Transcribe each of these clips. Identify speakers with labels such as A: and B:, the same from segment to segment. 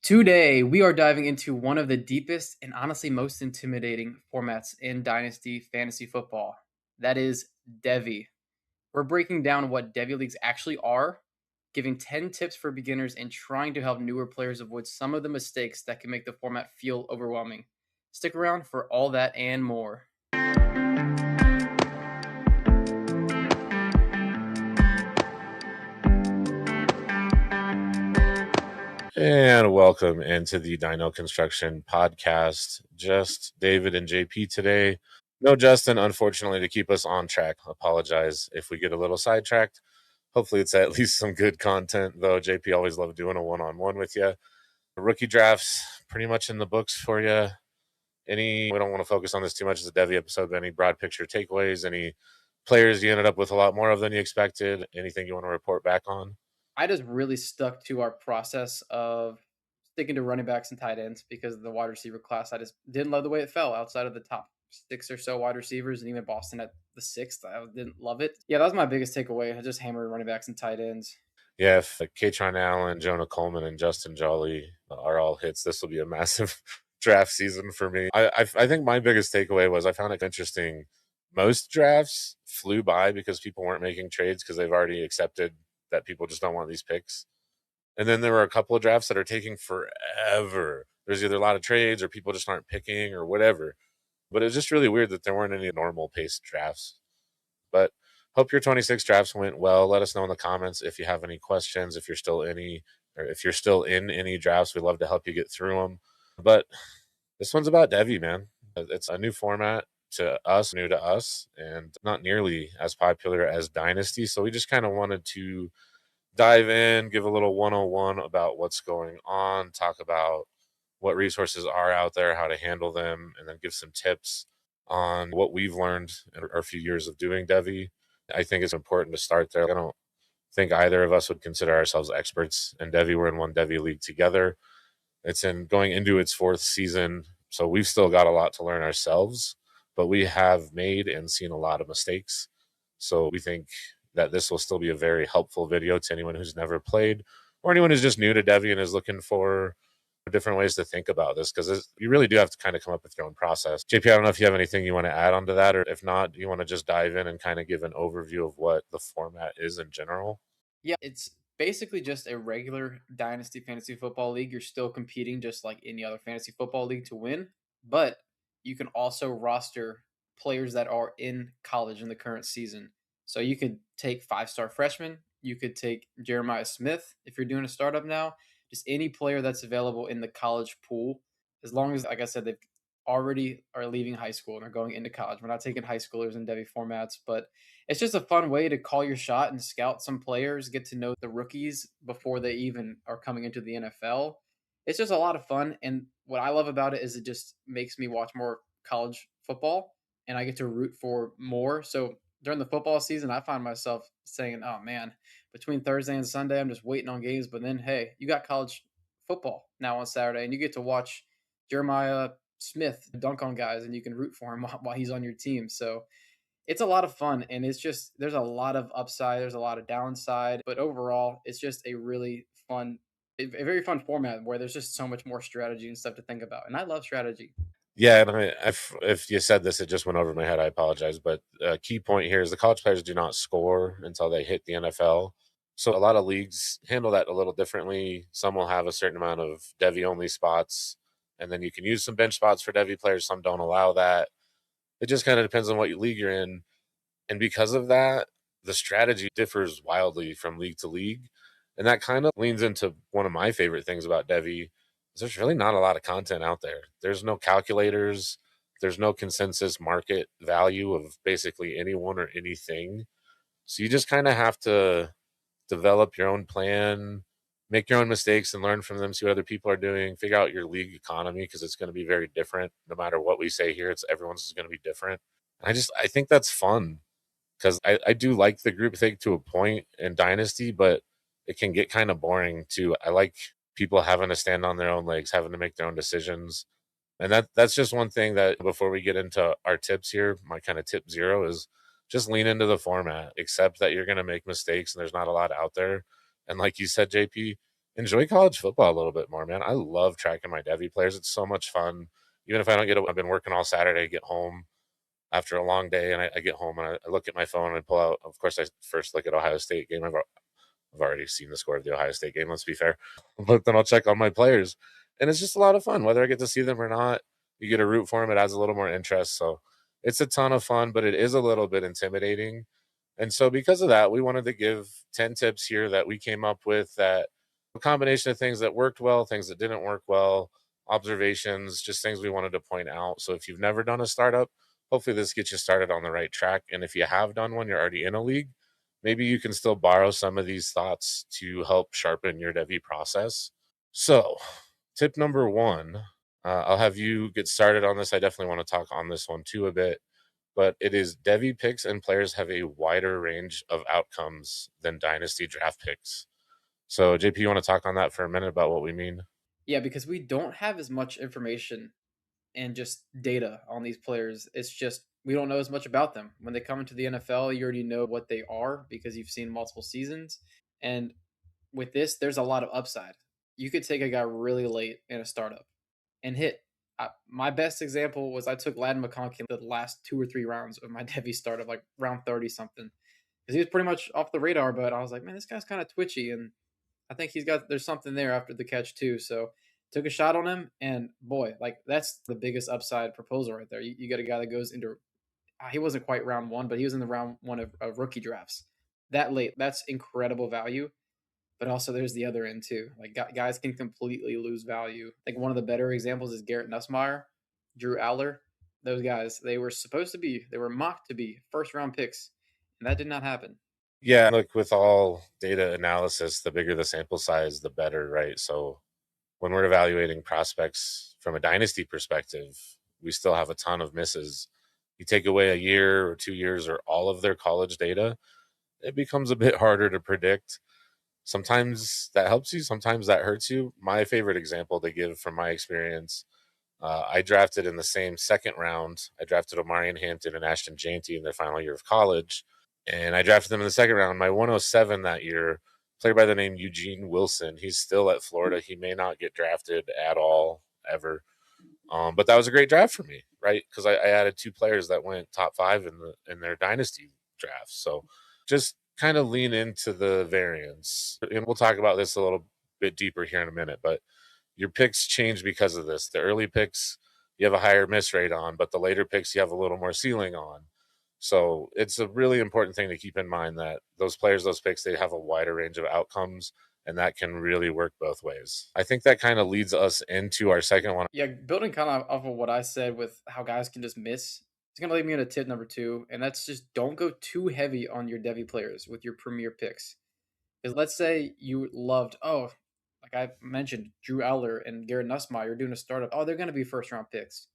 A: Today, we are diving into one of the deepest and honestly most intimidating formats in Dynasty fantasy football. That is Devy. We're breaking down what Devy leagues actually are, giving 10 tips for beginners, and trying to help newer players avoid some of the mistakes that can make the format feel overwhelming. Stick around for all that and more.
B: And welcome into the Dyno Construction Podcast. Just David and JP today. No Justin, unfortunately, to keep us on track. Apologize if we get a little sidetracked. Hopefully it's at least some good content, though. JP always loved doing a one-on-one with you. Rookie drafts pretty much in the books for you. We don't want to focus on this too much as a Devy episode, but any broad picture takeaways, any players you ended up with a lot more of than you expected, anything you want to report back on?
A: I just really stuck to our process of sticking to running backs and tight ends because of the wide receiver class. I just didn't love the way it fell outside of the top six or so wide receivers, and even Boston at the sixth. I didn't love it. Yeah, that was my biggest takeaway. I just hammered running backs and tight ends.
B: Yeah, if Katron Allen, Jonah Coleman, and Justin Jolly are all hits, this will be a massive draft season for me. I think my biggest takeaway was I found it interesting. Most drafts flew by because people weren't making trades because they've already accepted that people just don't want these picks. And then there were a couple of drafts that are taking forever. There's either a lot of trades or people just aren't picking or whatever. But it's just really weird that there weren't any normal paced drafts. But hope your 26 drafts went well. Let us know in the comments if you have any questions, if you're still in any drafts. We'd love to help you get through them. But this one's about Devy, man. It's a new format to us, new to us, and not nearly as popular as Dynasty. So we just kind of wanted to dive in, give a little 101 about what's going on, talk about what resources are out there, how to handle them, and then give some tips on what we've learned in our few years of doing Devy. I think it's important to start there. I don't think either of us would consider ourselves experts in Devy. We're in one Devy league together. It's going into its fourth season, so we've still got a lot to learn ourselves, but we have made and seen a lot of mistakes. So we think that this will still be a very helpful video to anyone who's never played or anyone who's just new to Devy and is looking for different ways to think about this, because you really do have to kind of come up with your own process. JP, I don't know if you have anything you want to add onto that, or if not, you want to just dive in and kind of give an overview of what the format is in general.
A: Yeah, it's basically just a regular Dynasty fantasy football league. You're still competing just like any other fantasy football league to win, but you can also roster players that are in college in the current season. So you could take 5-star freshmen. You could take Jeremiah Smith if you're doing a startup now. Just any player that's available in the college pool, as long as, like I said, they've already are leaving high school and are going into college. We're not taking high schoolers in Devy formats, but it's just a fun way to call your shot and scout some players, get to know the rookies before they even are coming into the NFL. It's just a lot of fun. And what I love about it is it just makes me watch more college football and I get to root for more. So during the football season, I find myself saying, oh man, between Thursday and Sunday, I'm just waiting on games. But then, hey, you got college football now on Saturday and you get to watch Jeremiah Smith dunk on guys and you can root for him while he's on your team. So it's a lot of fun, and it's just there's a lot of upside, there's a lot of downside, but overall, it's just a really fun, a very fun format where there's just so much more strategy and stuff to think about, and I love strategy.
B: Yeah, and if you said this, it just went over my head. I apologize, but a key point here is the college players do not score until they hit the NFL. So a lot of leagues handle that a little differently. Some will have a certain amount of Devy only spots, and then you can use some bench spots for Devy players. Some don't allow that. It just kind of depends on what league you're in. And because of that, the strategy differs wildly from league to league. And that kind of leans into one of my favorite things about Devy is there's really not a lot of content out there. There's no calculators. There's no consensus market value of basically anyone or anything. So you just kind of have to develop your own plan, make your own mistakes and learn from them, see what other people are doing, figure out your league economy because it's going to be very different. No matter what we say here, everyone's going to be different. I think that's fun because I do like the group think to a point in Dynasty, but it can get kind of boring too. I like people having to stand on their own legs, having to make their own decisions. And that's just one thing that before we get into our tips here, my kind of tip zero is just lean into the format, accept that you're going to make mistakes and there's not a lot out there. And like you said, JP, enjoy college football a little bit more, man. I love tracking my Devy players. It's so much fun. Even if I don't I've been working all Saturday, get home after a long day, and I get home and I look at my phone and I pull out. Of course, I first look at Ohio State game. I've already seen the score of the Ohio State game. Let's be fair, but then I'll check on my players, and it's just a lot of fun. Whether I get to see them or not, you get a root for them. It adds a little more interest. So it's a ton of fun, but it is a little bit intimidating. And so because of that, we wanted to give 10 tips here that we came up with, that a combination of things that worked well, things that didn't work well, observations, just things we wanted to point out. So if you've never done a startup, hopefully this gets you started on the right track. And if you have done one, you're already in a league, maybe you can still borrow some of these thoughts to help sharpen your Devy process. So, tip number one, I'll have you get started on this. I definitely want to talk on this one too a bit, but it is Devy picks and players have a wider range of outcomes than Dynasty draft picks. So, JP, you want to talk on that for a minute about what we mean?
A: Yeah, because we don't have as much information and just data on these players. It's just we don't know as much about them. When they come into the NFL, you already know what they are because you've seen multiple seasons. And with this, there's a lot of upside. You could take a guy really late in a startup and hit. My best example was I took Ladd McConkey in the last 2 or 3 rounds of my Devy startup, like round 30 something, because he was pretty much off the radar. But I was like, man, this guy's kind of twitchy, and I think there's something there after the catch too. So took a shot on him, and boy, like that's the biggest upside proposal right there. You got a guy that goes into he wasn't quite round one, but he was in the round one of rookie drafts that late. That's incredible value. But also, there's the other end too. Like guys can completely lose value. Like one of the better examples is Garrett Nussmeier, Drew Aller. Those guys, they were mocked to be first round picks, and that did not happen.
B: Yeah, look, with all data analysis, the bigger the sample size, the better, right? So when we're evaluating prospects from a dynasty perspective, we still have a ton of misses. You take away a year or 2 years or all of their college data, it becomes a bit harder to predict. Sometimes that helps you, sometimes that hurts you. My favorite example to give from my experience, I drafted in the same second round. I drafted Omarion Hampton and Ashton Janty in their final year of college, and I drafted them in the second round. My 107 that year, player by the name Eugene Wilson. He's still at Florida. He may not get drafted at all ever, but that was a great draft for me, right? Because I added two players that went top five in their dynasty drafts. So just kind of lean into the variance, and we'll talk about this a little bit deeper here in a minute. But your picks change because of this. The early picks you have a higher miss rate on, but the later picks you have a little more ceiling on. So it's a really important thing to keep in mind that those players, those picks, they have a wider range of outcomes, and that can really work both ways. I think that kind of leads us into our second one.
A: Yeah, building kind of off of what I said with how guys can just miss, it's gonna lead me into tip number two, and that's just don't go too heavy on your Devy players with your premier picks. Because let's say you loved, like I mentioned, Drew Aller and Garrett Nussmeier doing a startup. Oh, they're gonna be first round picks.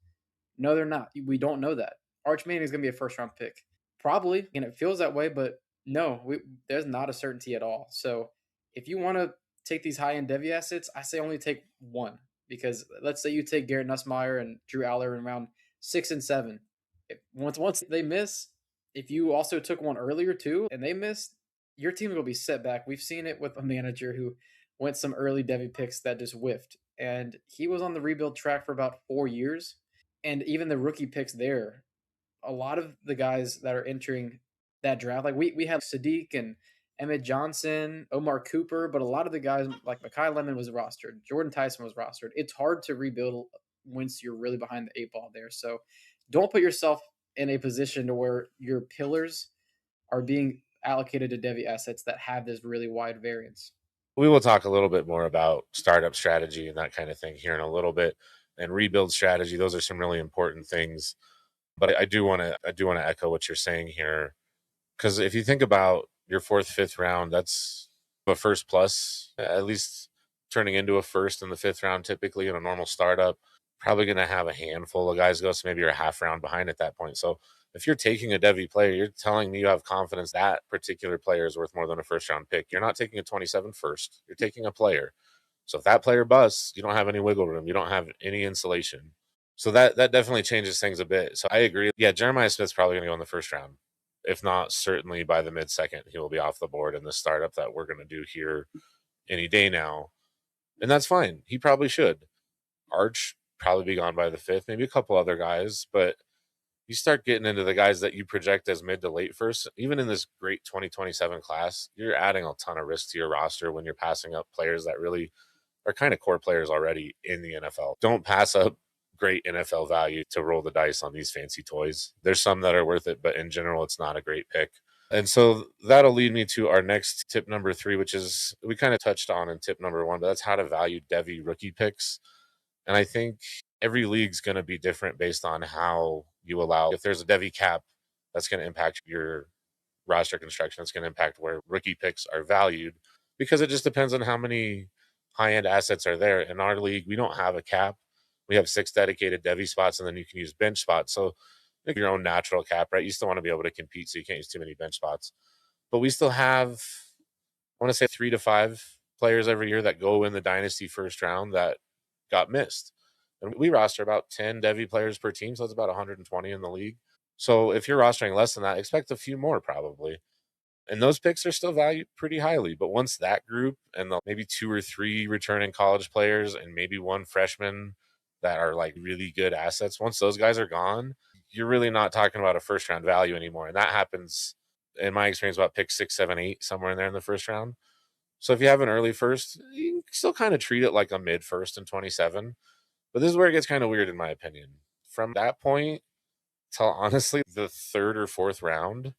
A: No, they're not. We don't know that. Arch Manning is gonna be a first round pick, probably, and it feels that way, but no, there's not a certainty at all. So if you want to take these high end Devy assets, I say only take one, because let's say you take Garrett Nussmeier and Drew Aller in round 6 and 7. Once they miss, if you also took one earlier too and they missed, your team will be set back. We've seen it with a manager who went some early Devy picks that just whiffed, and he was on the rebuild track for about 4 years. And even the rookie picks there, a lot of the guys that are entering that draft, like we have Sadiq and Emmett Johnson, Omar Cooper, but a lot of the guys like Mekhi Lemon was rostered, Jordan Tyson was rostered. It's hard to rebuild once you're really behind the eight ball there. So don't put yourself in a position to where your pillars are being allocated to Devy assets that have this really wide variance.
B: We will talk a little bit more about startup strategy and that kind of thing here in a little bit, and rebuild strategy. Those are some really important things. But I do want to echo what you're saying here, because if you think about your fourth, fifth round, that's a first plus, at least turning into a first in the fifth round, typically in a normal startup. Probably going to have a handful of guys go, so maybe you're a half round behind at that point. So if you're taking a Devy player, you're telling me you have confidence that particular player is worth more than a first round pick. You're not taking a 27 first. You're taking a player. So if that player busts, you don't have any wiggle room. You don't have any insulation. So that definitely changes things a bit. So I agree. Yeah, Jeremiah Smith's probably going to go in the first round. If not, certainly by the mid second, he will be off the board in the startup that we're going to do here any day now. And that's fine. He probably should. Arch probably be gone by the fifth, maybe a couple other guys, but you start getting into the guys that you project as mid to late first, even in this great 2027 class, you're adding a ton of risk to your roster when you're passing up players that really are kind of core players already in the NFL. Don't pass up great NFL value to roll the dice on these fancy toys. There's some that are worth it, but in general, it's not a great pick. And so that'll lead me to our next tip number 3, which is we kind of touched on in tip number 1, but that's how to value Devy rookie picks. And I think every league's going to be different based on how you allow. If there's a Devy cap, that's going to impact your roster construction. It's going to impact where rookie picks are valued because it just depends on how many high end assets are there. In our league, we don't have a cap. We have 6 dedicated Devy spots, and then you can use bench spots. So make your own natural cap, right? You still want to be able to compete, so you can't use too many bench spots. But we still have, I want to say, 3 to 5 players every year that go in the Dynasty first round that got missed. And we roster about 10 Devy players per team, so that's about 120 in the league. So if you're rostering less than that, expect a few more probably. And those picks are still valued pretty highly. But once that group and the maybe 2 or 3 returning college players and maybe one freshman that are like really good assets, once those guys are gone, you're really not talking about a first round value anymore. And that happens, in my experience, about pick 6, 7, 8, somewhere in there in the first round. So if you have an early first, you can still kind of treat it like a mid first in 27. But this is where it gets kind of weird, in my opinion. From that point till honestly the third or fourth round,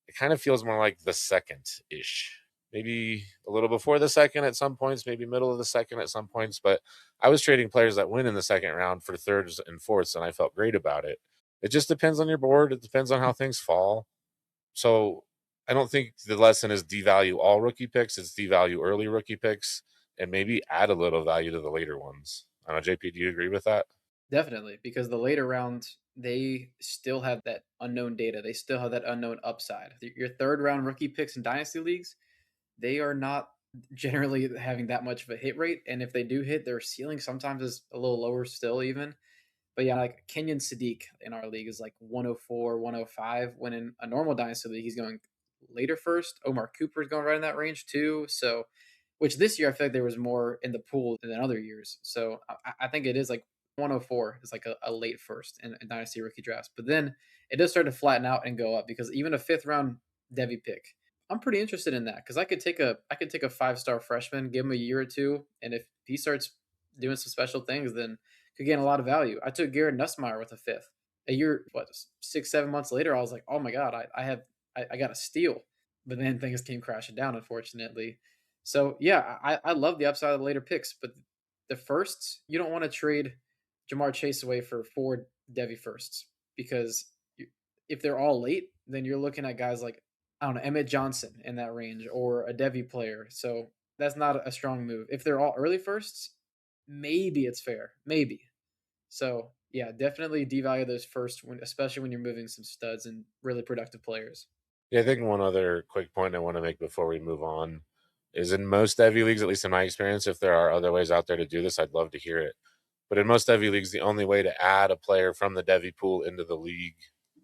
B: it kind of feels more like the second ish. Maybe a little before the second at some points, maybe middle of the second at some points. But I was trading players that win in the second round for thirds and fourths, and I felt great about it. It just depends on your board. It depends on how things fall. So I don't think the lesson is devalue all rookie picks. It's devalue early rookie picks and maybe add a little value to the later ones. I don't know, JP, do you agree with that?
A: Definitely, because the later rounds, they still have that unknown data. They still have that unknown upside. Your third round rookie picks in dynasty leagues, they are not generally having that much of a hit rate. And if they do hit, their ceiling sometimes is a little lower still, even. But yeah, like Kenyon Sadiq in our league is like 104, 105. When in a normal dynasty league, he's going later first. Omar Cooper is going right in that range too. So, which this year I feel like there was more in the pool than other years. So I think it is like 104 is like a late first in dynasty rookie drafts. But then it does start to flatten out and go up because even a fifth round Devy pick, I'm pretty interested in that because I could take a 5-star freshman, give him a year or two, and if he starts doing some special things, then could gain a lot of value. I took Garrett Nussmeyer with a fifth. A year, 6, 7 months later, I was like, oh my god, I got a steal. But then things came crashing down, unfortunately. So yeah, I love the upside of the later picks, but the firsts you don't want to trade Jamar Chase away for 4 Devy firsts because if they're all late, then you're looking at guys like I don't know Emmett Johnson in that range or a Devy player. So that's not a strong move. If they're all early firsts, maybe it's fair, maybe. So yeah, definitely devalue those first, when, especially when you're moving some studs and really productive players.
B: Yeah, I think one other quick point I want to make before we move on is in most Devy leagues, at least in my experience, if there are other ways out there to do this, I'd love to hear it. But in most Devy leagues, the only way to add a player from the Devy pool into the league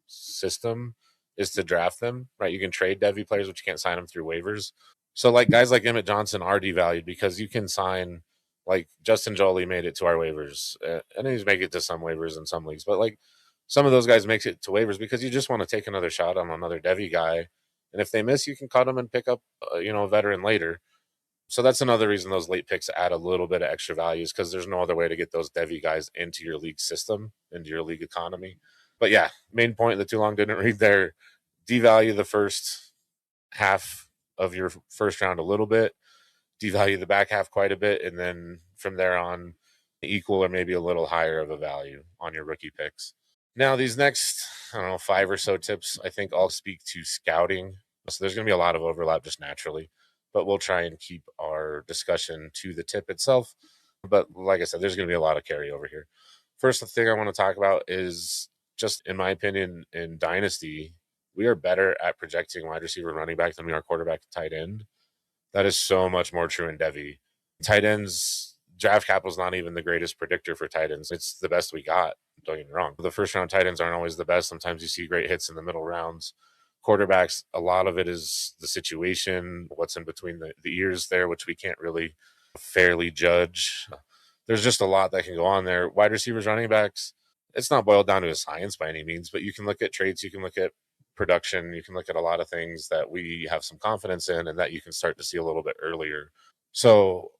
B: system is to draft them, right? You can trade Devy players, but you can't sign them through waivers. So, like guys like Emmett Johnson are devalued because you can sign, like Justin Jolie made it to our waivers, and he's make it to some waivers in some leagues, but like some of those guys makes it to waivers because you just want to take another shot on another Devy guy, and if they miss, you can cut them and pick up, a veteran later. So that's another reason those late picks add a little bit of extra values because there's no other way to get those Devy guys into your league system, into your league economy. But yeah, main point the too long didn't read there. Devalue the first half of your first round a little bit, devalue the back half quite a bit, and then from there on, equal or maybe a little higher of a value on your rookie picks. Now, these next, I don't know, 5 or so tips, I think all speak to scouting. So there's going to be a lot of overlap just naturally, but we'll try and keep our discussion to the tip itself. But like I said, there's going to be a lot of carryover here. First thing I want to talk about is just, in my opinion, in Dynasty, we are better at projecting wide receiver running back than we are quarterback tight end. That is so much more true in Devy. Tight ends, draft capital is not even the greatest predictor for tight ends. It's the best we got. Don't get me wrong. The first round tight ends aren't always the best. Sometimes you see great hits in the middle rounds. Quarterbacks, a lot of it is the situation, what's in between the ears there, which we can't really fairly judge. There's just a lot that can go on there. Wide receivers, running backs, it's not boiled down to a science by any means, but you can look at traits, you can look at production, you can look at a lot of things that we have some confidence in and that you can start to see a little bit earlier. So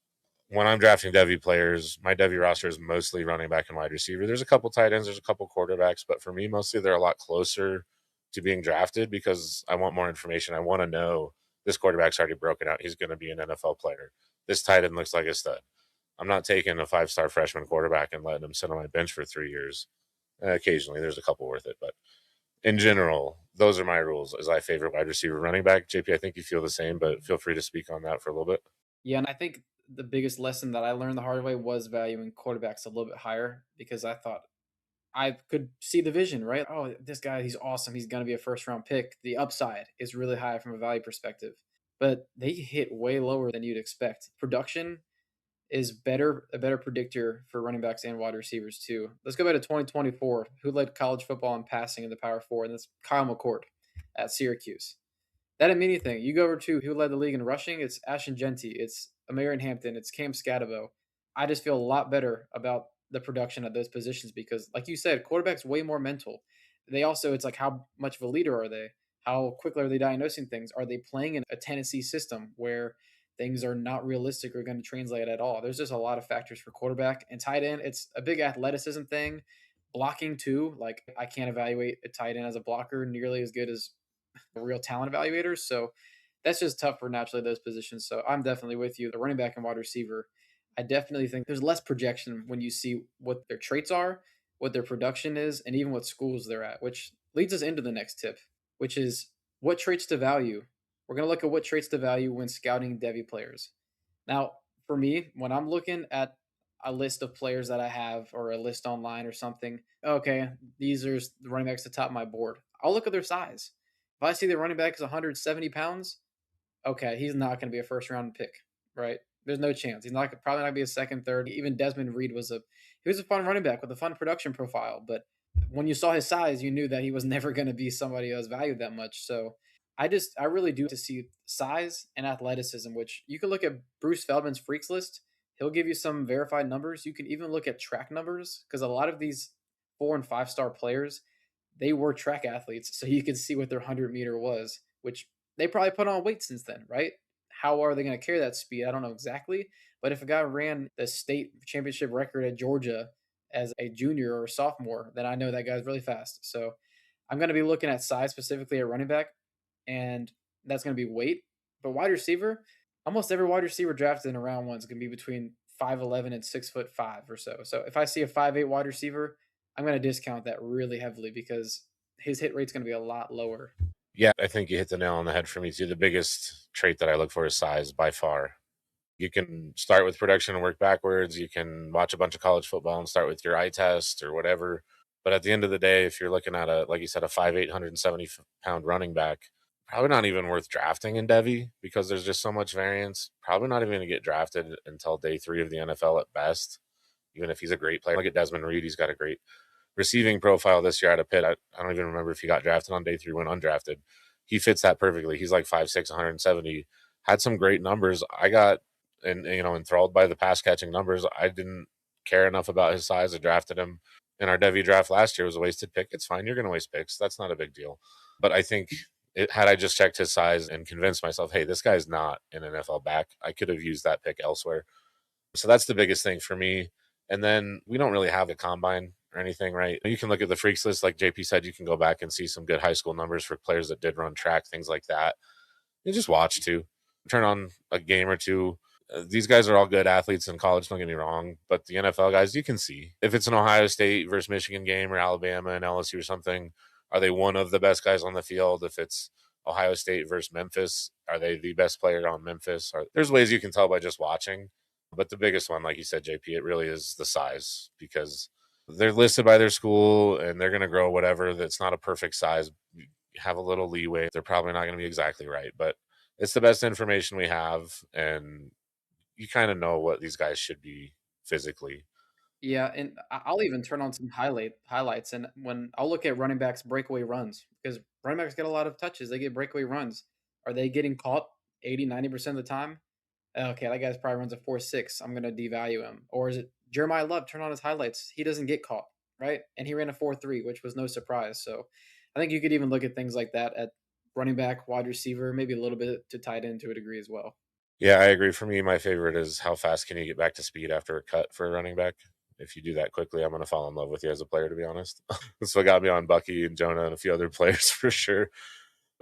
B: when I'm drafting Devy players, my Devy roster is mostly running back and wide receiver. There's a couple tight ends, there's a couple quarterbacks, but for me, mostly they're a lot closer to being drafted because I want more information. I want to know this quarterback's already broken out. He's going to be an NFL player. This tight end looks like a stud. I'm not taking a 5-star freshman quarterback and letting him sit on my bench for 3 years. Occasionally, there's a couple worth it, but in general, those are my rules. As I favorite wide receiver, running back. JP, I think you feel the same, but feel free to speak on that for a little bit.
A: Yeah, and I think the biggest lesson that I learned the hard way was valuing quarterbacks a little bit higher because I thought I could see the vision, right? Oh, this guy, he's awesome. He's going to be a first round pick. The upside is really high from a value perspective, but they hit way lower than you'd expect. Production is a better predictor for running backs and wide receivers too. Let's go back to 2024. Who led college football in passing in the Power Four? And that's Kyle McCord at Syracuse. That didn't mean anything. You go over to who led the league in rushing, it's Ashton Genty, it's Amarian Hampton, it's Cam Scatabo. I just feel a lot better about the production of those positions because, like you said, quarterback's way more mental. They also, it's like how much of a leader are they? How quickly are they diagnosing things? Are they playing in a Tennessee system where things are not realistic or going to translate at all? There's just a lot of factors for quarterback and tight end. It's a big athleticism thing. Blocking too, like I can't evaluate a tight end as a blocker nearly as good as real talent evaluators. So that's just tough for naturally those positions. So I'm definitely with you. The running back and wide receiver, I definitely think there's less projection when you see what their traits are, what their production is, and even what schools they're at, which leads us into the next tip, which is what traits to value. We're going to look at what traits to value when scouting Devy players. Now, for me, when I'm looking at a list of players that I have or a list online or something, okay, these are the running backs at the top of my board. I'll look at their size. If I see the running back is 170 pounds, okay, he's not going to be a first round pick, right? There's no chance. He's not probably not going to be a second, third. Even Desmond Reed he was a fun running back with a fun production profile, but when you saw his size, you knew that he was never going to be somebody that was valued that much. So I really do to see size and athleticism, which you can look at Bruce Feldman's freaks list. He'll give you some verified numbers. You can even look at track numbers because a lot of these 4 and 5 star players, they were track athletes, so you can see what their 100-meter was, which they probably put on weight since then, right? How are they going to carry that speed? I don't know exactly, but if a guy ran the state championship record at Georgia as a junior or a sophomore, then I know that guy's really fast. So I'm going to be looking at size specifically at running back, and that's going to be weight. But wide receiver, almost every wide receiver drafted in a round one is going to be between 5'11" and 6'5" or so. So if I see a 5'8" wide receiver, I'm going to discount that really heavily because his hit rate's going to be a lot lower.
B: Yeah, I think you hit the nail on the head for me too. The biggest trait that I look for is size by far. You can start with production and work backwards. You can watch a bunch of college football and start with your eye test or whatever. But at the end of the day, if you're looking at like you said, a 5'8", 170-pound running back, probably not even worth drafting in Devy because there's just so much variance. Probably not even going to get drafted until day 3 of the NFL at best, even if he's a great player. Look at Desmond Reed. He's got a great receiving profile this year out of Pitt. I don't even remember if he got drafted on day 3, went undrafted. He fits that perfectly. He's like 5'6", 170. Had some great numbers. I got enthralled by the pass catching numbers. I didn't care enough about his size. I drafted him in our Devy draft last year. It was a wasted pick. It's fine. You're going to waste picks. That's not a big deal. But I think had I just checked his size and convinced myself, hey, this guy's not an NFL back, I could have used that pick elsewhere. So that's the biggest thing for me. And then we don't really have a combine or anything, right? You can look at the freaks list, like JP said, you can go back and see some good high school numbers for players that did run track, things like that. You just watch too. Turn on a game or two. These guys are all good athletes in college, don't get me wrong, but the NFL guys, you can see. If it's an Ohio State versus Michigan game or Alabama and LSU or something, are they one of the best guys on the field? If it's Ohio State versus Memphis, are they the best player on Memphis? There's ways you can tell by just watching. But the biggest one, like you said, JP, it really is the size because they're listed by their school and they're going to grow whatever. That's not a perfect size. You have a little leeway. They're probably not going to be exactly right, but it's the best information we have. And you kind of know what these guys should be physically.
A: Yeah, and I'll even turn on some highlights, and when I'll look at running backs breakaway runs because running backs get a lot of touches, they get breakaway runs. Are they getting caught 80, 90% of the time? Okay, that guy's probably runs a 4.6. I'm gonna devalue him. Or is it Jeremiah Love? Turn on his highlights. He doesn't get caught, right? And he ran a 4.3, which was no surprise. So I think you could even look at things like that at running back, wide receiver, maybe a little bit to tight end to a degree as well.
B: Yeah, I agree. For me, my favorite is how fast can you get back to speed after a cut for a running back. If you do that quickly, I'm going to fall in love with you as a player, to be honest. That's what got me on Bucky and Jonah and a few other players for sure.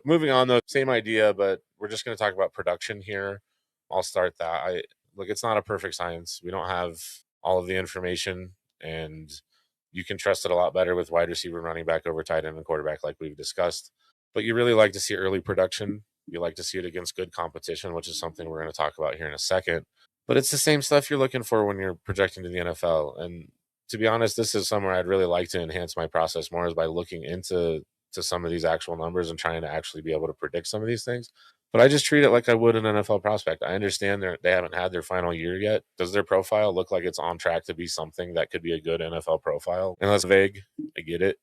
B: Moving on, though, same idea, but we're just going to talk about production here. I'll start that. I look, it's not a perfect science. We don't have all of the information, and you can trust it a lot better with wide receiver, running back over tight end and quarterback, like we've discussed. But you really like to see early production. You like to see it against good competition, which is something we're going to talk about here in a second. But it's the same stuff you're looking for when you're projecting to the NFL. And to be honest, this is somewhere I'd really like to enhance my process more, is by looking into some of these actual numbers and trying to actually be able to predict some of these things. But I just treat it like I would an NFL prospect. I understand they haven't had their final year yet. Does their profile look like it's on track to be something that could be a good NFL profile? And that's vague. I get it.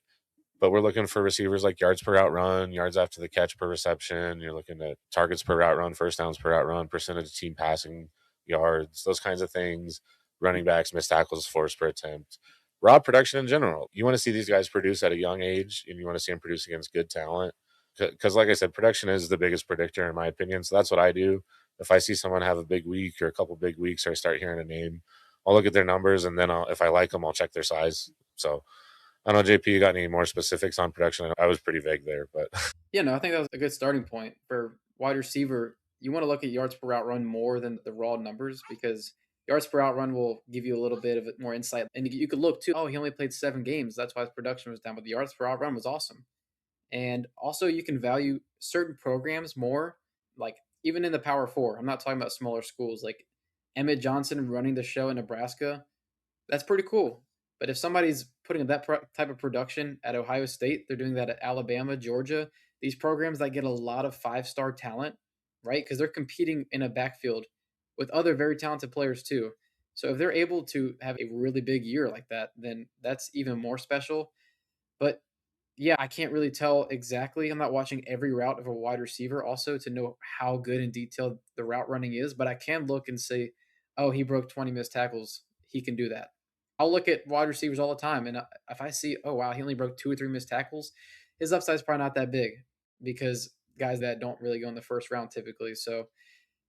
B: But we're looking for receivers like yards per route run, yards after the catch per reception. You're looking at targets per route run, first downs per route run, percentage of team passing yards, those kinds of things. Running backs, missed tackles, force per attempt. Raw production in general. You want to see these guys produce at a young age, and you want to see them produce against good talent. Because, like I said, production is the biggest predictor, in my opinion. So that's what I do. If I see someone have a big week or a couple big weeks, or I start hearing a name, I'll look at their numbers, and then if I like them, I'll check their size. So I don't know, JP, you got any more specifics on production? I was pretty vague there, but
A: Yeah, no, I think that was a good starting point for wide receiver. You want to look at yards per route run more than the raw numbers because yards per route run will give you a little bit of more insight. And you could look too, oh, he only played 7 games. That's why his production was down, but the yards per route run was awesome. And also, you can value certain programs more, like even in the Power Four. I'm not talking about smaller schools like Emmett Johnson running the show in Nebraska. That's pretty cool. But if somebody's putting that type of production at Ohio State, they're doing that at Alabama, Georgia, these programs that get a lot of 5-star talent, right? Because they're competing in a backfield with other very talented players too. So if they're able to have a really big year like that, then that's even more special. But yeah, I can't really tell exactly. I'm not watching every route of a wide receiver also to know how good and detailed the route running is, but I can look and say, oh, he broke 20 missed tackles. He can do that. I'll look at wide receivers all the time, and if I see, oh wow, he only broke 2 or 3 missed tackles, his upside's probably not that big because guys that don't really go in the first round typically. So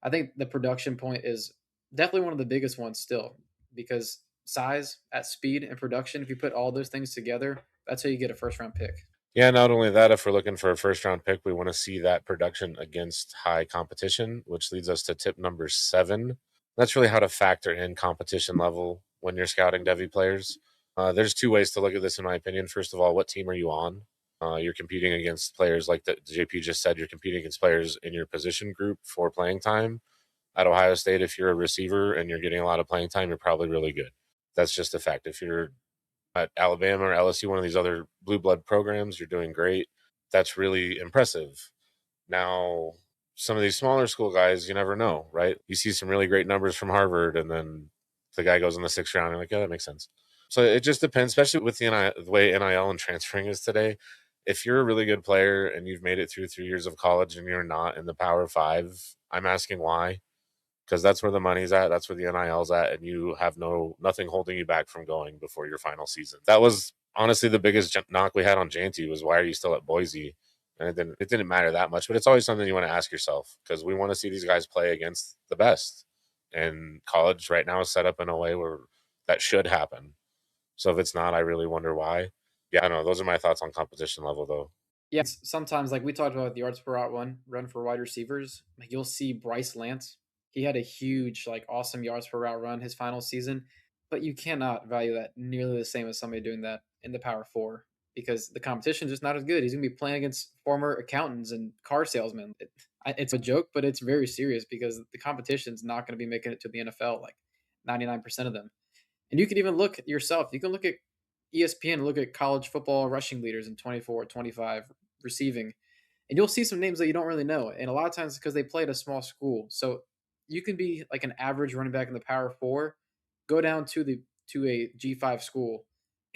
A: I think the production point is definitely one of the biggest ones still because size at speed and production, if you put all those things together, that's how you get a first round pick.
B: yeah, not only that, if we're looking for a first round pick, we want to see that production against high competition, which leads us to tip number 7. That's really how to factor in competition level when you're scouting Devy players. There's 2 ways to look at this, in my opinion. First of all, what team are you on? You're competing against players like the JP just said. You're competing against players in your position group for playing time. At Ohio State, if you're a receiver and you're getting a lot of playing time, you're probably really good. That's just a fact. If you're at Alabama or LSU, one of these other blue blood programs, you're doing great. That's really impressive. Now, some of these smaller school guys, you never know, right? You see some really great numbers from Harvard, and then the guy goes in the 6th round. And you're like, yeah, that makes sense. So it just depends, especially with the way NIL and transferring is today. If you're a really good player and you've made it through 3 years of college and you're not in the Power Five, I'm asking why, because that's where the money's at. That's where the NIL's at, and you have nothing holding you back from going before your final season. That was honestly the biggest knock we had on Janty was, why are you still at Boise? And it didn't matter that much, but it's always something you want to ask yourself, because we want to see these guys play against the best. And college right now is set up in a way where that should happen. So if it's not, I really wonder why. Yeah, I don't know. Those are my thoughts on competition level, though.
A: Yeah, sometimes like we talked about the yards per route run for wide receivers. Like you'll see Bryce Lance. He had a huge, like awesome yards per route run his final season, but you cannot value that nearly the same as somebody doing that in the Power Four because the competition is just not as good. He's gonna be playing against former accountants and car salesmen. It's a joke, but it's very serious because the competition's not going to be making it to the NFL. Like 99% of them. And you can even look at yourself. You can look at ESPN, look at college football rushing leaders in 24, 25 receiving, and you'll see some names that you don't really know. And a lot of times because they play at a small school. So you can be like an average running back in the Power Four, go down to a G5 school,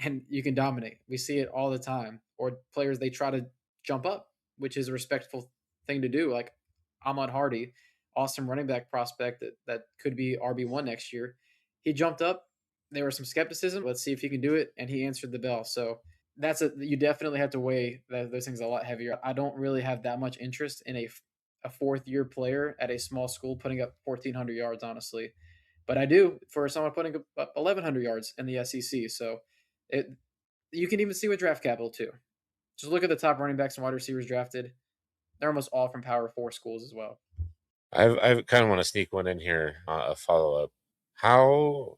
A: and you can dominate. We see it all the time. Or players they try to jump up, which is a respectful thing to do. Like Ahmad Hardy awesome running back prospect that could be RB1 next year. He jumped up. There was some skepticism. Let's see if he can do it. And he answered the bell. So you definitely have to weigh those things a lot heavier. I don't really have that much interest in a fourth year player at a small school putting up 1,400 yards, honestly. But I do for someone putting up 1,100 yards in the SEC. So it you can even see with draft capital too. Just look at the top running backs and wide receivers drafted. They're almost all from Power Four schools as well.
B: I kind of want to sneak one in here, a follow up. How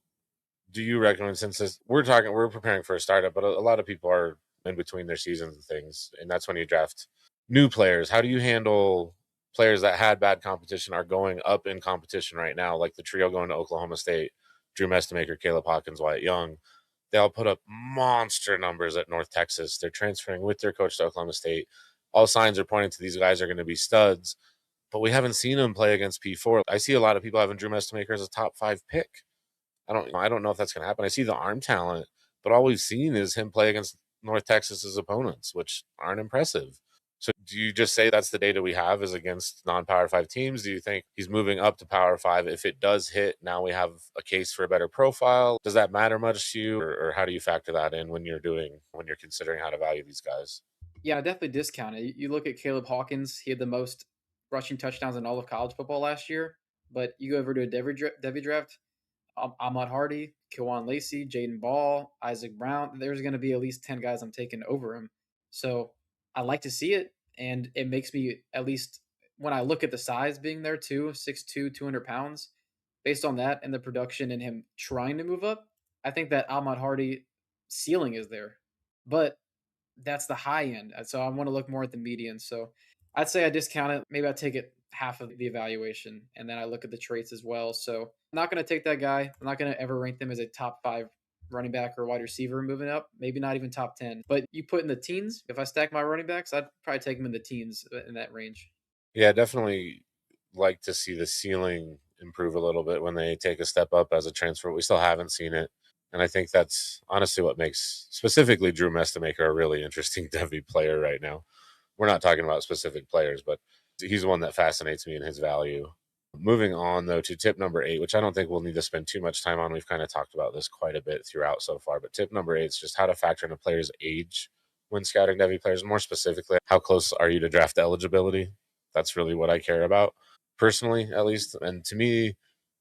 B: do you recommend, since we're preparing for a startup, but a lot of people are in between their seasons and things, and that's when you draft new players. How do you handle players that had bad competition are going up in competition right now, like the trio going to Oklahoma State, Drew Mestamaker, Caleb Hawkins, Wyatt Young? They all put up monster numbers at North Texas. They're transferring with their coach to Oklahoma State. All signs are pointing to these guys are going to be studs, but we haven't seen them play against P4. I see a lot of people having Drew Mestamaker as a top 5 pick. I don't know if that's going to happen. I see the arm talent, but all we've seen is him play against North Texas's opponents, which aren't impressive. So do you just say that's the data we have is against non-Power 5 teams? Do you think he's moving up to Power 5? If it does hit, now we have a case for a better profile. Does that matter much to you, or how do you factor that in when you're considering how to value these guys?
A: Yeah, I definitely discount it. You look at Caleb Hawkins; he had the most rushing touchdowns in all of college football last year. But you go over to a Devy draft, Ahmad Hardy, Kwan Lacey, Jaden Ball, Isaac Brown. There's going to be at least 10 guys I'm taking over him. So I like to see it. And it makes me, at least when I look at the size being there too, 6'2", 200 pounds, based on that and the production and him trying to move up, I think that Ahmad Hardy ceiling is there. But that's the high end. So I want to look more at the median. So I'd say I discount it. Maybe I take it half of the evaluation and then I look at the traits as well. So I'm not going to take that guy. I'm not going to ever rank them as a top 5 running back or wide receiver moving up. Maybe not even top 10. But you put in the teens. If I stack my running backs, I'd probably take them in the teens in that range.
B: Yeah, definitely like to see the ceiling improve a little bit when they take a step up as a transfer. We still haven't seen it. And I think that's honestly what makes specifically Drew Mestamaker a really interesting Devy player right now. We're not talking about specific players, but he's one that fascinates me in his value. Moving on, though, to tip number 8, which I don't think we'll need to spend too much time on. We've kind of talked about this quite a bit throughout so far. But tip number 8 is just how to factor in a player's age when scouting Devy players. More specifically, how close are you to draft eligibility? That's really what I care about, personally, at least. And to me,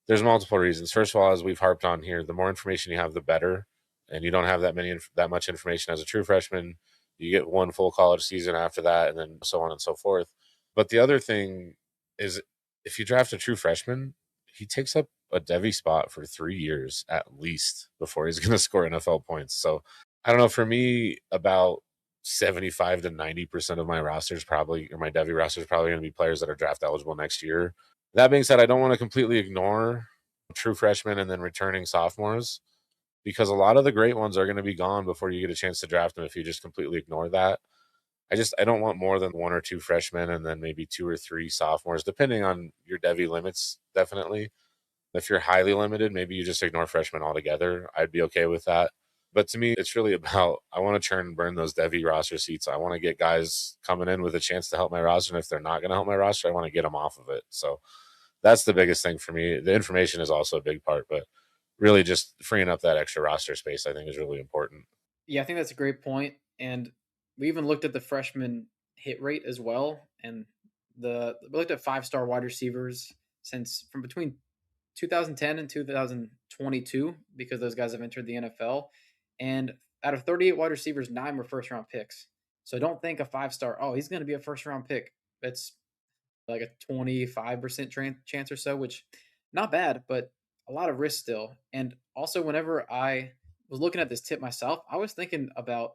B: there's multiple reasons. First of all, as we've harped on here, the more information you have, the better. And you don't have that much information as a true freshman. You get one full college season after that, and then so on and so forth. But the other thing is, if you draft a true freshman, he takes up a Devy spot for 3 years at least before he's going to score NFL points. So I don't know. For me, about 75 to 90% of my rosters probably, or my Devy roster is probably going to be players that are draft eligible next year. That being said, I don't want to completely ignore true freshmen and then returning sophomores, because a lot of the great ones are going to be gone before you get a chance to draft them if you just completely ignore that. I don't want more than 1 or 2 freshmen and then maybe 2 or 3 sophomores, depending on your Devy limits, definitely. If you're highly limited, maybe you just ignore freshmen altogether. I'd be okay with that. But to me, it's really about, I want to churn and burn those Devy roster seats. I want to get guys coming in with a chance to help my roster. And if they're not going to help my roster, I want to get them off of it. So that's the biggest thing for me. The information is also a big part, but really just freeing up that extra roster space, I think, is really important.
A: Yeah, I think that's a great point. And we even looked at the freshman hit rate as well. And we looked at 5-star wide receivers since from between 2010 and 2022, because those guys have entered the NFL. And out of 38 wide receivers, 9 were first round picks. So don't think a 5-star, oh, he's going to be a first round pick. It's like a 25% chance or so, which not bad, but a lot of risk still. And also, whenever I was looking at this tip myself, I was thinking about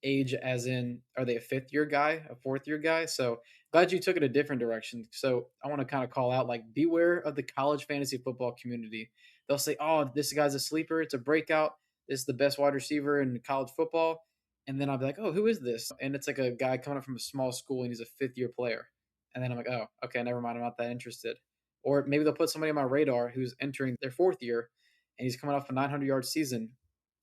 A: age as in, are they a 5th-year guy, a 4th-year guy? So glad you took it a different direction. So I want to kind of call out, like, beware of the college fantasy football community. They'll say, oh, this guy's a sleeper. It's a breakout. This is the best wide receiver in college football. And then I'll be like, oh, who is this? And it's like a guy coming up from a small school and he's a 5th-year player. And then I'm like, oh, okay, never mind. I'm not that interested. Or maybe they'll put somebody on my radar who's entering their 4th year and he's coming off a 900-yard season.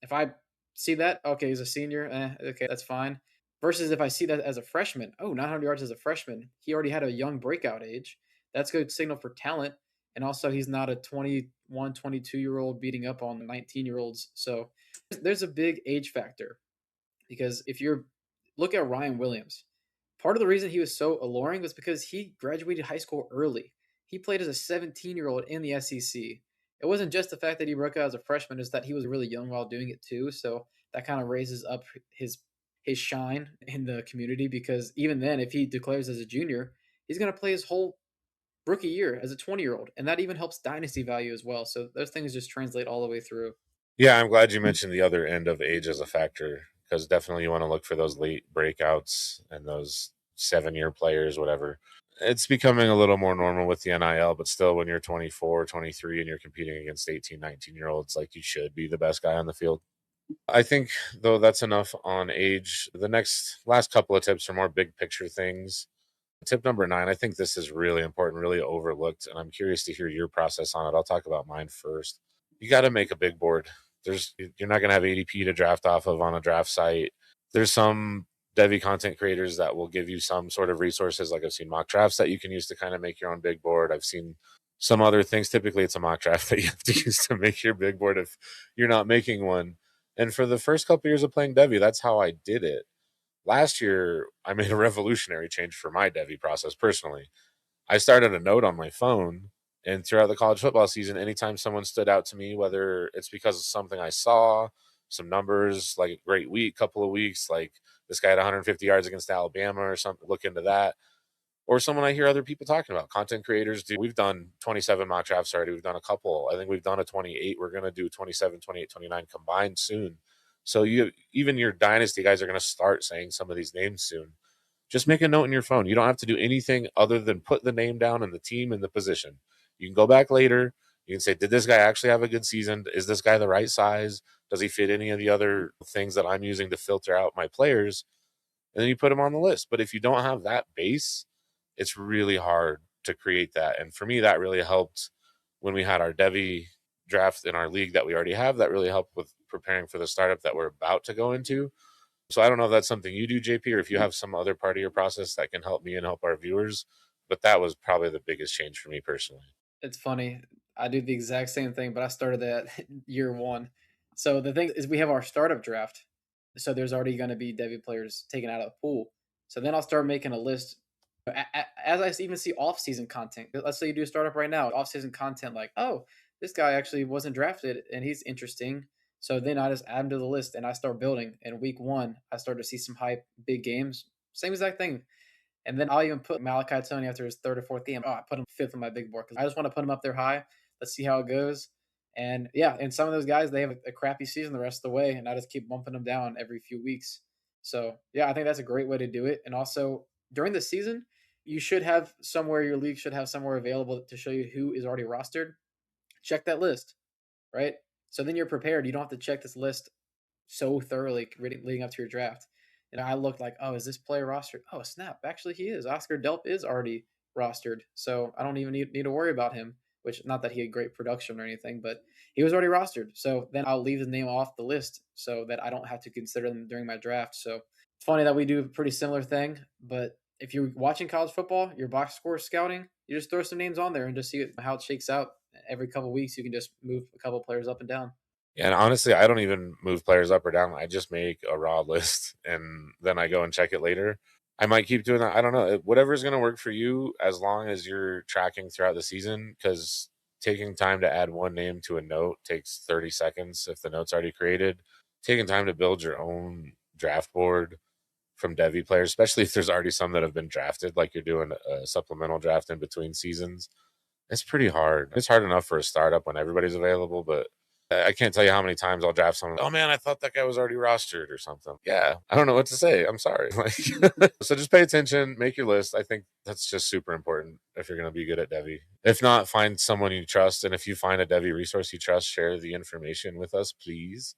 A: If I see that, okay, he's a senior, okay, that's fine. Versus if I see that as a freshman, oh, 900 yards as a freshman, he already had a young breakout age. That's a good signal for talent. And also, he's not a 21, 22 year old beating up on 19-year-olds. So there's a big age factor because if you're look at Ryan Williams, part of the reason he was so alluring was because he graduated high school early. He played as a 17-year-old in the SEC. It wasn't just the fact that he broke out as a freshman; it's that he was really young while doing it too. So that kind of raises up his shine in the community because even then, if he declares as a junior, he's going to play his whole rookie year as a 20-year-old, and that even helps dynasty value as well. So those things just translate all the way through.
B: Yeah, I'm glad you mentioned the other end of age as a factor because definitely you want to look for those late breakouts and those 7-year players, whatever. It's becoming a little more normal with the NIL, but still, when you're 24, 23, and you're competing against 18, 19-year-olds, like you should be the best guy on the field. I think, though, that's enough on age. The last couple of tips are more big picture things. Tip number 9, I think this is really important, really overlooked, and I'm curious to hear your process on it. I'll talk about mine first. You got to make a big board. You're not going to have ADP to draft off of on a draft site. There's some Devy content creators that will give you some sort of resources. Like I've seen mock drafts that you can use to kind of make your own big board. I've seen some other things. Typically, it's a mock draft that you have to use to make your big board if you're not making one. And for the first couple years of playing Devy, that's how I did it. Last year, I made a revolutionary change for my Devy process personally. I started a note on my phone, and throughout the college football season, anytime someone stood out to me, whether it's because of something I saw, some numbers, like a great week, couple of weeks, like this guy had 150 yards against Alabama or something, look into that. Or someone I hear other people talking about, content creators do. We've done 27 mock drafts already. We've done a couple. I think we've done a 28. We're going to do 27, 28, 29 combined soon. So even your dynasty guys are going to start saying some of these names soon. Just make a note in your phone. You don't have to do anything other than put the name down and the team and the position. You can go back later. You can say, did this guy actually have a good season? Is this guy the right size? Does he fit any of the other things that I'm using to filter out my players? And then you put him on the list. But if you don't have that base, it's really hard to create that. And for me, that really helped when we had our Devy draft in our league that we already have. That really helped with preparing for the startup that we're about to go into. So I don't know if that's something you do, JP, or if you have some other part of your process that can help me and help our viewers. But that was probably the biggest change for me personally.
A: It's funny. I do the exact same thing, but I started that year one. So the thing is, we have our startup draft. So there's already going to be Devy players taken out of the pool. So then I'll start making a list. As I even see off-season content, let's say you do a startup right now, off-season content like, oh, this guy actually wasn't drafted and he's interesting. So then I just add him to the list and I start building. And week one, I start to see some hype, big games. Same exact thing. And then I'll even put Malachi Tony after his third or fourth game. Oh, I put him fifth on my big board because I just want to put him up there high. Let's see how it goes. And yeah, and some of those guys, they have a crappy season the rest of the way, and I just keep bumping them down every few weeks. So yeah, I think that's a great way to do it. And also during the season, you should have somewhere, your league should have somewhere available to show you who is already rostered. Check that list, right? So then you're prepared. You don't have to check this list so thoroughly leading up to your draft. And I looked like, oh, is this player rostered? Oh, snap. Actually, he is. Oscar Delp is already rostered. So I don't even need to worry about him, which not that he had great production or anything, but he was already rostered. So then I'll leave his name off the list so that I don't have to consider them during my draft. So it's funny that we do a pretty similar thing. But if you're watching college football, your box score scouting, you just throw some names on there and just see how it shakes out. Every couple of weeks, you can just move a couple players up and down.
B: Yeah, and honestly, I don't even move players up or down. I just make a raw list and then I go and check it later. I might keep doing that. I don't know. Whatever's going to work for you as long as you're tracking throughout the season, because taking time to add one name to a note takes 30 seconds if the note's already created. Taking time to build your own draft board from Devy players, especially if there's already some that have been drafted, like you're doing a supplemental draft in between seasons, it's pretty hard. It's hard enough for a startup when everybody's available, but I can't tell you how many times I'll draft someone. Oh man, I thought that guy was already rostered or something. Yeah, I don't know what to say. I'm sorry. Like, so just pay attention, make your list. I think that's just super important if you're going to be good at Devy. If not, find someone you trust, and if you find a Devy resource you trust, share the information with us, please.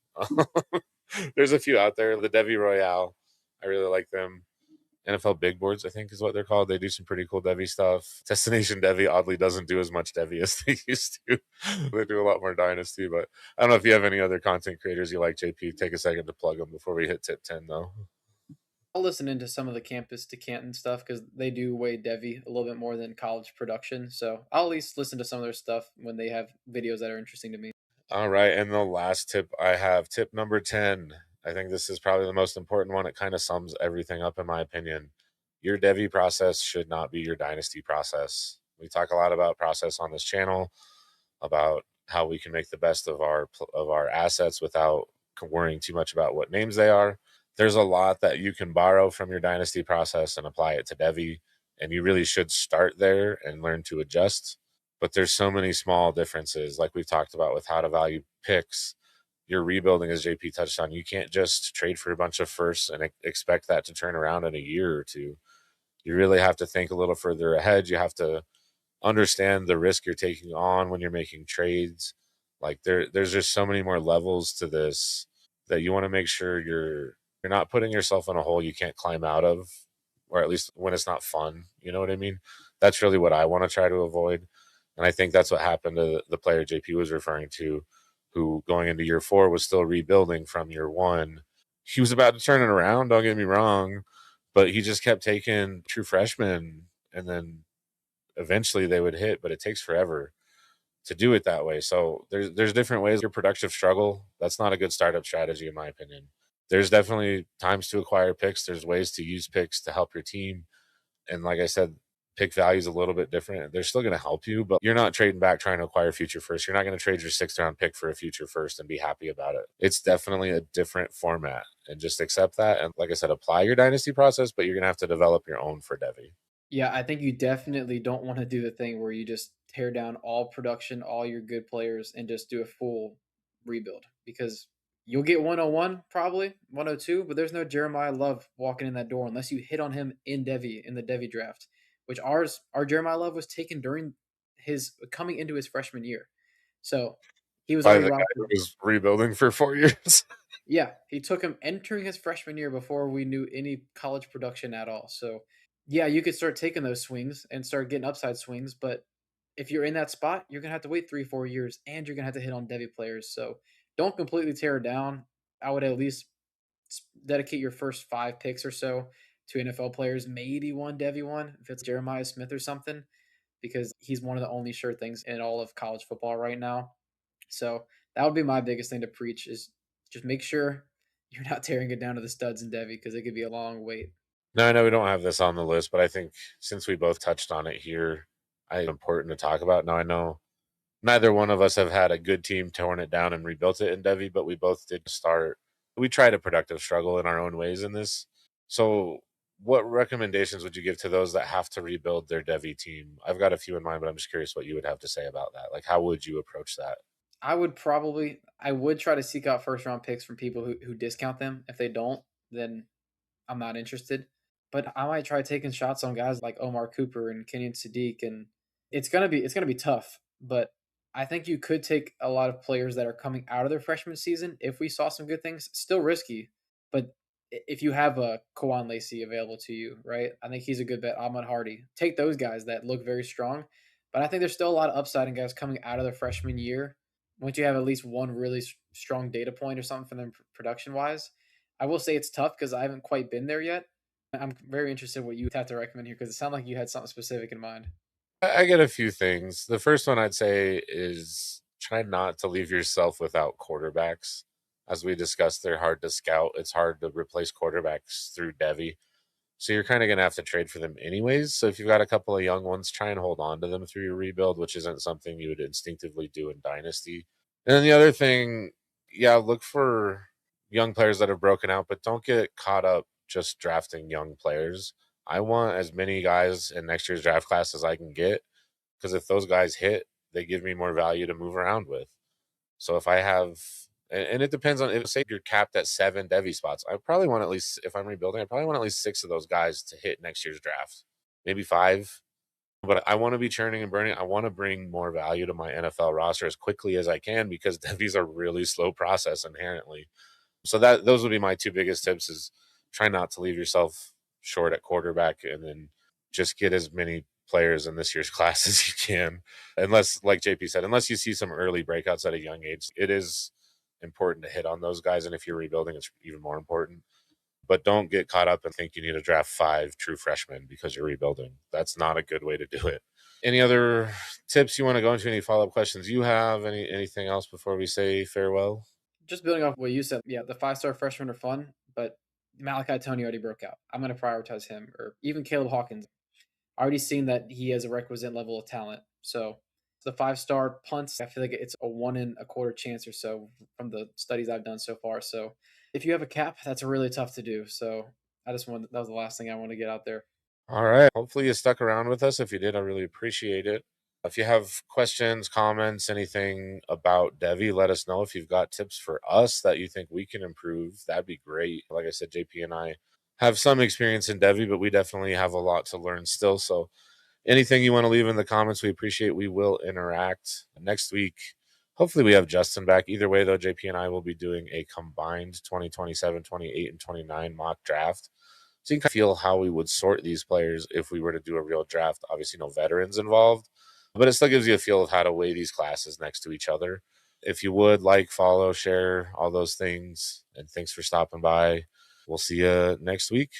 B: There's a few out there. The Devy Royale, I really like them. NFL Big Boards, I think is what they're called. They do some pretty cool Devy stuff. Destination Devy oddly doesn't do as much Devy as they used to. They do a lot more Dynasty, but I don't know if you have any other content creators you like, JP. Take a second to plug them before we hit tip 10, though.
A: I'll listen into some of the campus to Canton stuff because they do weigh Devy a little bit more than college production. So I'll at least listen to some of their stuff when they have videos that are interesting to me.
B: All right. And the last tip I have, tip number 10. I think this is probably the most important one. It kind of sums everything up, in my opinion. Your Devy process should not be your Dynasty process. We talk a lot about process on this channel, about how we can make the best of our assets without worrying too much about what names they are. There's a lot that you can borrow from your Dynasty process and apply it to Devy, and you really should start there and learn to adjust. But there's so many small differences, like we've talked about with how to value picks. You're rebuilding, as JP touched on. You can't just trade for a bunch of firsts and expect that to turn around in a year or two. You really have to think a little further ahead. You have to understand the risk you're taking on when you're making trades. Like there's just so many more levels to this that you want to make sure you're not putting yourself in a hole you can't climb out of, or at least when it's not fun. You know what I mean? That's really what I want to try to avoid. And I think that's what happened to the player JP was referring to, who going into year 4 was still rebuilding from year 1. He was about to turn it around, don't get me wrong, but he just kept taking true freshmen, and then eventually they would hit, but it takes forever to do it that way. So there's different ways. Your productive struggle, that's not a good startup strategy, in my opinion. There's definitely times to acquire picks. There's ways to use picks to help your team. And like I said, pick value is a little bit different. They're still going to help you, but you're not trading back trying to acquire future first. You're not going to trade your 6th round pick for a future first and be happy about it. It's definitely a different format, and just accept that. And like I said, apply your dynasty process, but you're going to have to develop your own for Devy.
A: Yeah, I think you definitely don't want to do the thing where you just tear down all production, all your good players, and just do a full rebuild because you'll get 101, probably 102, but there's no Jeremiah Love walking in that door unless you hit on him in the Devy draft, which our Jeremiah Love was taken during his coming into his freshman year. So he was
B: By
A: already
B: the guy who
A: rostered.
B: was rebuilding for 4 years.
A: Yeah, he took him entering his freshman year before we knew any college production at all. So, yeah, you could start taking those swings and start getting upside swings. But if you're in that spot, you're going to have to wait 3, 4 years and you're going to have to hit on Devy players. So, don't completely tear it down. I would at least dedicate your first 5 picks or so to NFL players, maybe one Devy one, if it's Jeremiah Smith or something, because he's one of the only sure things in all of college football right now. So that would be my biggest thing to preach is just make sure you're not tearing it down to the studs in Devy because it could be a long wait.
B: No, I know we don't have this on the list, but I think since we both touched on it here, it's important to talk about. Now, I know neither one of us have had a good team torn it down and rebuilt it in Devy, but we both did start. We tried a productive struggle in our own ways in this. So, what recommendations would you give to those that have to rebuild their Devy team? I've got a few in mind, but I'm just curious what you would have to say about that. Like, how would you approach that?
A: I would try to seek out first round picks from people who discount them. If they don't, then I'm not interested. But I might try taking shots on guys like Omar Cooper and Kenyon Sadiq, and it's gonna be tough. But I think you could take a lot of players that are coming out of their freshman season if we saw some good things. Still risky, but if you have a Kawan Lacey available to you, right? I think he's a good bet. Ahmad Hardy, take those guys that look very strong. But I think there's still a lot of upside in guys coming out of their freshman year. Once you have at least one really strong data point or something for them production wise, I will say it's tough because I haven't quite been there yet. I'm very interested in what you have to recommend here because it sounded like you had something specific in mind.
B: I get a few things. The first one I'd say is try not to leave yourself without quarterbacks. As we discussed, they're hard to scout. It's hard to replace quarterbacks through Devy. So you're kind of going to have to trade for them anyways. So if you've got a couple of young ones, try and hold on to them through your rebuild, which isn't something you would instinctively do in Dynasty. And then the other thing, yeah, look for young players that have broken out, but don't get caught up just drafting young players. I want as many guys in next year's draft class as I can get, because if those guys hit, they give me more value to move around with. So if I have, and it depends on, if say you're capped at 7 Devy spots, I probably want at least, if I'm rebuilding, I probably want at least 6 of those guys to hit next year's draft, maybe 5. But I want to be churning and burning. I want to bring more value to my NFL roster as quickly as I can, because Devy's a really slow process inherently. So that those would be my 2 biggest tips: is try not to leave yourself short at quarterback, and then just get as many players in this year's class as you can. Unless, like JP said, unless you see some early breakouts at a young age, it is important to hit on those guys. And if you're rebuilding, it's even more important. but don't get caught up and think you need to draft 5 true freshmen because you're rebuilding. That's not a good way to do it. Any other tips you want to go into? Any follow-up questions you have? Anything else before we say farewell?
A: Just building off what you said, yeah, the 5-star freshmen are fun, but Malachi Tony already broke out. I'm going to prioritize him, or even Caleb Hawkins. I already seen that he has a requisite level of talent. So the 5-star punts, I feel like it's a 1 in a quarter chance or so from the studies I've done so far. So if you have a cap, that's really tough to do. So that was the last thing I want to get out there.
B: All right. Hopefully you stuck around with us. If you did, I really appreciate it. If you have questions, comments, anything about Devy, let us know. If you've got tips for us that you think we can improve, that'd be great. Like I said, JP and I have some experience in Devy, but we definitely have a lot to learn still. So anything you want to leave in the comments, we appreciate. We will interact next week. Hopefully we have Justin back. Either way, though, JP and I will be doing a combined 2027, 28, and 29 mock draft. So you can feel how we would sort these players if we were to do a real draft. Obviously, no veterans involved, but it still gives you a feel of how to weigh these classes next to each other. If you would like, follow, share, all those things. And thanks for stopping by. We'll see you next week.